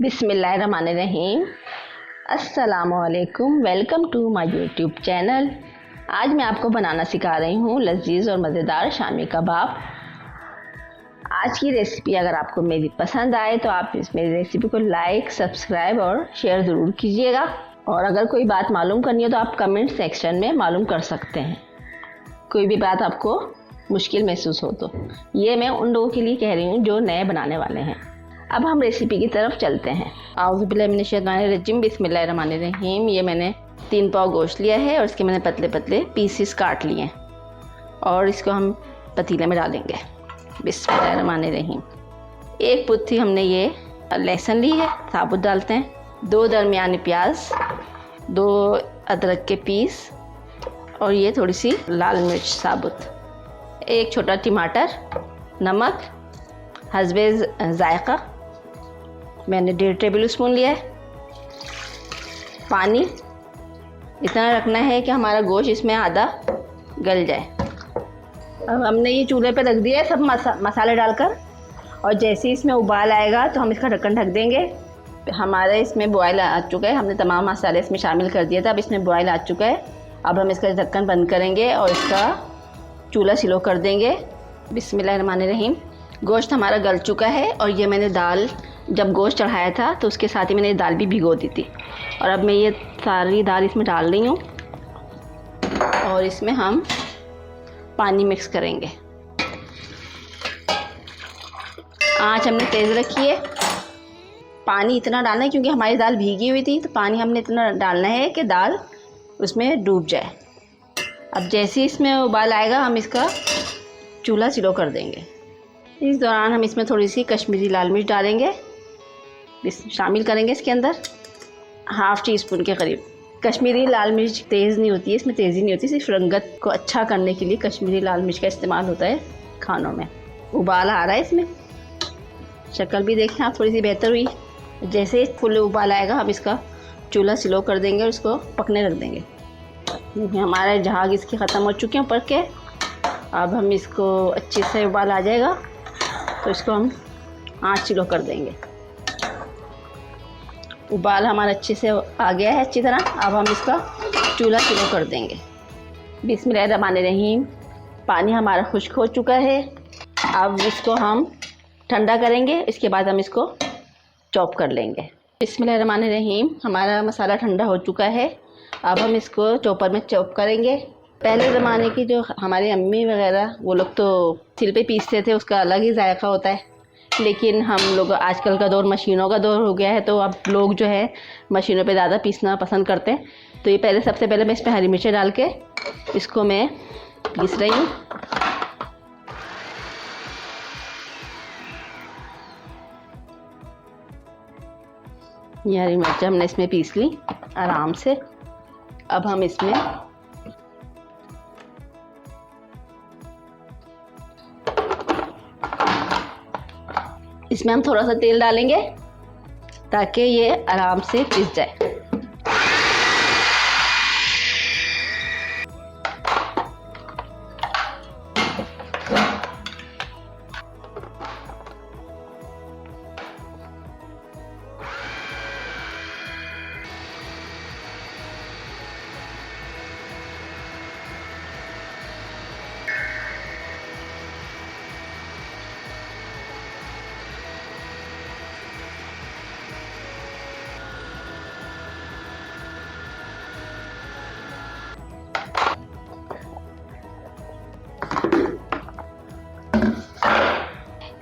बिस्मिल्लाहिर्रहमानिर्रहीम। अस्सलामुअलैकुम। Welcome to my YouTube channel. आज मैं आपको बनाना सिखा रही हूँ लजीज और मज़ेदार शामी कबाब। आज की रेसिपी अगर आपको मेरी पसंद आए तो आप इस मेरी रेसिपी को लाइक, सब्सक्राइब और शेयर ज़रूर कीजिएगा। और अगर कोई बात मालूम करनी हो तो आप कमेंट सेक्शन में मालूम कर सकते हैं, कोई भी बात आपको मुश्किल महसूस हो तो। ये मैं उन लोगों के लिए कह रही हूँ जो नए बनाने वाले हैं। अब हम रेसिपी की तरफ चलते हैं। आउज़ुबिल्लाहि मिनश्शैतानिर्रजीम, बिस्मिल्लाहिर्रहमानिर्रहीम। ये मैंने 3 पाव गोश्त लिया है और इसके मैंने पतले पतले पीसेस काट लिए और इसको हम पतीले में डालेंगे। बिस्मिल्लाहिर्रहमानिर्रहीम। 1 पुट्ठी हमने ये लहसुन ली है, साबुत डालते हैं। 2 दरमियानी प्याज, 2 अदरक के पीस और ये थोड़ी सी लाल मिर्च साबुत, 1 छोटा टमाटर, नमक हस्बे ज़ायक़ा मैंने 1.5 टेबल स्पून लिया है। पानी इतना रखना है कि हमारा गोश्त इसमें आधा गल जाए। अब हमने ये चूल्हे पे रख दिया है सब मसाले डालकर, और जैसे ही इसमें उबाल आएगा तो हम इसका ढक्कन ढक देंगे। हमारे इसमें बॉयल आ चुका है, हमने तमाम मसाले इसमें शामिल कर दिया था। अब इसमें बॉयल आ चुका है। अब हम इसका ढक्कन बंद करेंगे और इसका चूल्हा स्लो कर देंगे। बिस्मिल्लाहिर्रहमानिर्रहीम। गोश्त हमारा गल चुका है और ये मैंने दाल जब गोश्त चढ़ाया था तो उसके साथ ही मैंने दाल भी भिगो दी थी। और अब मैं ये सारी दाल इसमें डाल रही हूँ और इसमें हम पानी मिक्स करेंगे। आँच हमने तेज़ रखी है। पानी इतना डालना है क्योंकि हमारी दाल भीगी हुई थी, तो पानी हमने इतना डालना है कि दाल उसमें डूब जाए। अब जैसे ही इसमें उबाल आएगा हम इसका चूल्हा स्लो कर देंगे। इस दौरान हम इसमें थोड़ी सी कश्मीरी लाल मिर्च डालेंगे, शामिल करेंगे इसके अंदर 1/2 टीस्पून के करीब। कश्मीरी लाल मिर्च तेज़ नहीं होती है, इसमें तेज़ी नहीं होती, सिर्फ रंगत को अच्छा करने के लिए कश्मीरी लाल मिर्च का इस्तेमाल होता है खानों में। उबाल आ रहा है इसमें, शक्ल भी देखें आप थोड़ी सी बेहतर हुई। जैसे फुल उबाल आएगा हम इसका चूल्हा स्लो कर देंगे और इसको पकने रख देंगे। हमारे झाग इसके ख़त्म हो चुके हैं पक के। अब हम इसको अच्छे से उबाल आ जाएगा तो इसको हम आँच स्लो कर देंगे। उबाल हमारा अच्छे से आ गया है अच्छी तरह। अब हम इसका चूल्हा स्लो कर देंगे। बिस्मिल्लाहिर्रहमानिर्रहीम। पानी हमारा खुश्क हो चुका है। अब इसको हम ठंडा करेंगे, इसके बाद हम इसको चॉप कर लेंगे। बिस्मिल्लाहिर्रहमानिर्रहीम। हमारा मसाला ठंडा हो चुका है। अब हम इसको चॉपर में चॉप करेंगे। पहले ज़माने की जो हमारी अम्मी वगैरह वो लोग तो सिल पे पीसते थे, उसका अलग ही जायका होता है। लेकिन हम लोग आजकल का दौर मशीनों का दौर हो गया है, तो अब लोग जो है मशीनों पे ज़्यादा पीसना पसंद करते हैं। तो ये सबसे पहले मैं इसमें हरी मिर्चें डाल के इसको मैं पीस रही हूँ। ये हरी मिर्चें हमने इसमें पीस ली आराम से। अब हम इसमें हम थोड़ा सा तेल डालेंगे ताकि ये आराम से पिस जाए।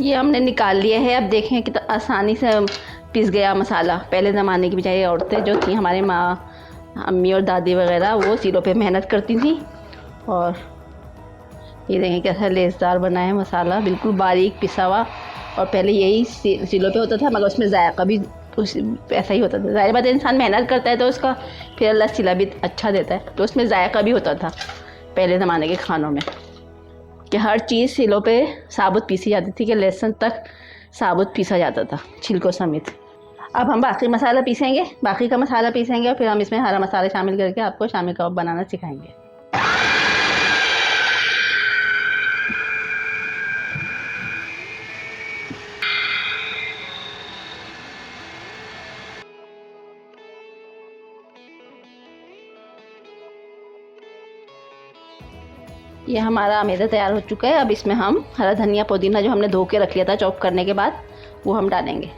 ये हमने निकाल लिया है। अब देखें कि आसानी से पिस गया मसाला। पहले ज़माने की बेचारी औरतें जो थी, हमारे माँ, अम्मी और दादी वगैरह, वो सिलों पे मेहनत करती थी। और ये देखें कैसा लेसदार बना है मसाला, बिल्कुल बारीक पिसा हुआ। और पहले यही सिलों पे होता था, मगर उसमें जायका भी ऐसा ही होता था। ज़ाहिर बात है, इंसान मेहनत करता है तो उसका फिर अल्लाह सिला भी अच्छा देता है, तो उसमें जायका भी होता था पहले ज़माने के खानों में, कि हर चीज़ सिलों पे साबुत पीसी जाती थी, कि लहसुन तक साबुत पीसा जाता था छिलकों समेत। अब हम बाकी मसाला पीसेंगे, बाकी का मसाला पीसेंगे और फिर हम इसमें हरा मसाला शामिल करके आपको शामी कबाब बनाना सिखाएंगे। ये हमारा मैदा तैयार हो चुका है। अब इसमें हम हरा धनिया पुदीना जो हमने धो के रख लिया था चॉप करने के बाद, वो हम डालेंगे।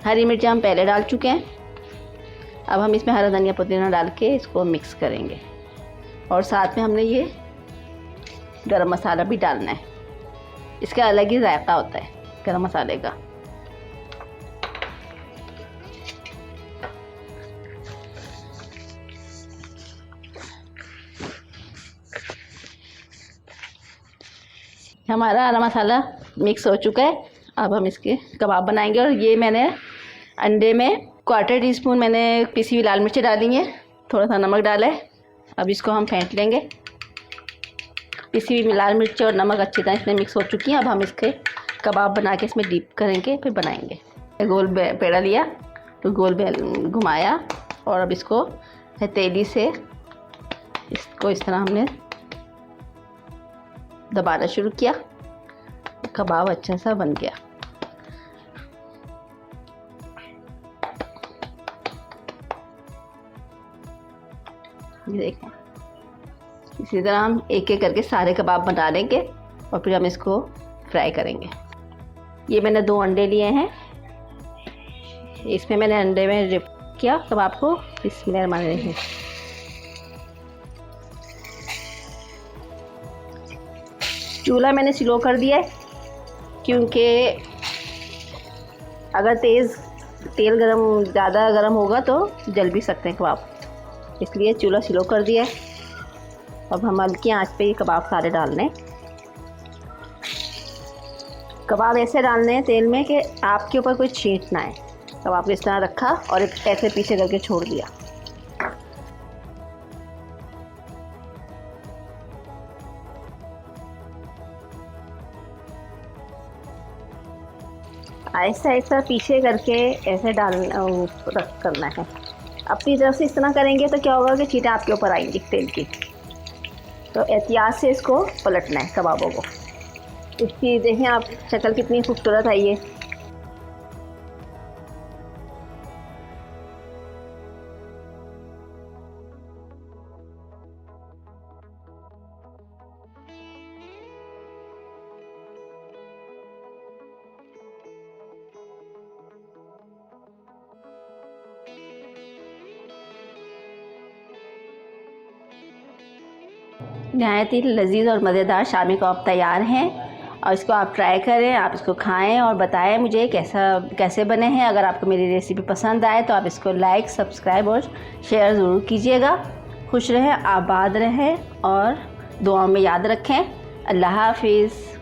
हरी मिर्ची हम पहले डाल चुके हैं। अब हम इसमें हरा धनिया पुदीना डाल के इसको मिक्स करेंगे, और साथ में हमने ये गरम मसाला भी डालना है। इसका अलग ही जायका होता है गरम मसाले का। हमारा हरा मसाला मिक्स हो चुका है। अब हम इसके कबाब बनाएंगे। और ये मैंने अंडे में 1/4 टीस्पून मैंने पिसी हुई लाल मिर्ची डाली है, थोड़ा सा नमक डाला है। अब इसको हम फेंट लेंगे। पिसी हुई लाल मिर्च और नमक अच्छी तरह इसमें मिक्स हो चुकी हैं। अब हम इसके कबाब बना के इसमें डीप करेंगे, फिर बनाएंगे। गोल पेड़ा लिया तो गोल घुमाया, और अब इसको हथेली से इसको इस तरह हमने दबाना शुरू किया। कबाब अच्छा सा बन गया। ये देखें, इसी तरह हम एक एक करके सारे कबाब बना लेंगे और फिर हम इसको फ्राई करेंगे। ये मैंने 2 अंडे लिए हैं। इसमें मैंने अंडे में डिप किया कबाब को। बिस्मिल्लाहिर्रहमानिर्रहीम। चूल्हा मैंने स्लो कर दिया है, क्योंकि अगर तेल ज़्यादा गर्म होगा तो जल भी सकते हैं कबाब, इसलिए चूल्हा स्लो कर दिया है। अब हम हल्की आंच पे ये कबाब सारे डालने। कबाब ऐसे डालने हैं तेल में कि आपके ऊपर कोई छींट ना आए। कबाब को इस तरह रखा और एक ऐसे पीछे करके छोड़ दिया। ऐसा ऐसा पीछे करके ऐसे करना है। अपनी तरफ से इस तरह करेंगे तो क्या होगा कि चीटें आपके ऊपर आएंगी तेल की। तो एहतियात से इसको पलटना है कबाबों को। इसकी देखें आप शक्ल कितनी खूबसूरत आई है। नहायत ही लजीज और मज़ेदार शामी कबाब तैयार हैं, और इसको आप ट्राई करें, आप इसको खाएं और बताएं मुझे कैसे बने हैं। अगर आपको मेरी रेसिपी पसंद आए तो आप इसको लाइक, सब्सक्राइब और शेयर ज़रूर कीजिएगा। खुश रहें, आबाद रहें और दुआओं में याद रखें। अल्लाह हाफिज़।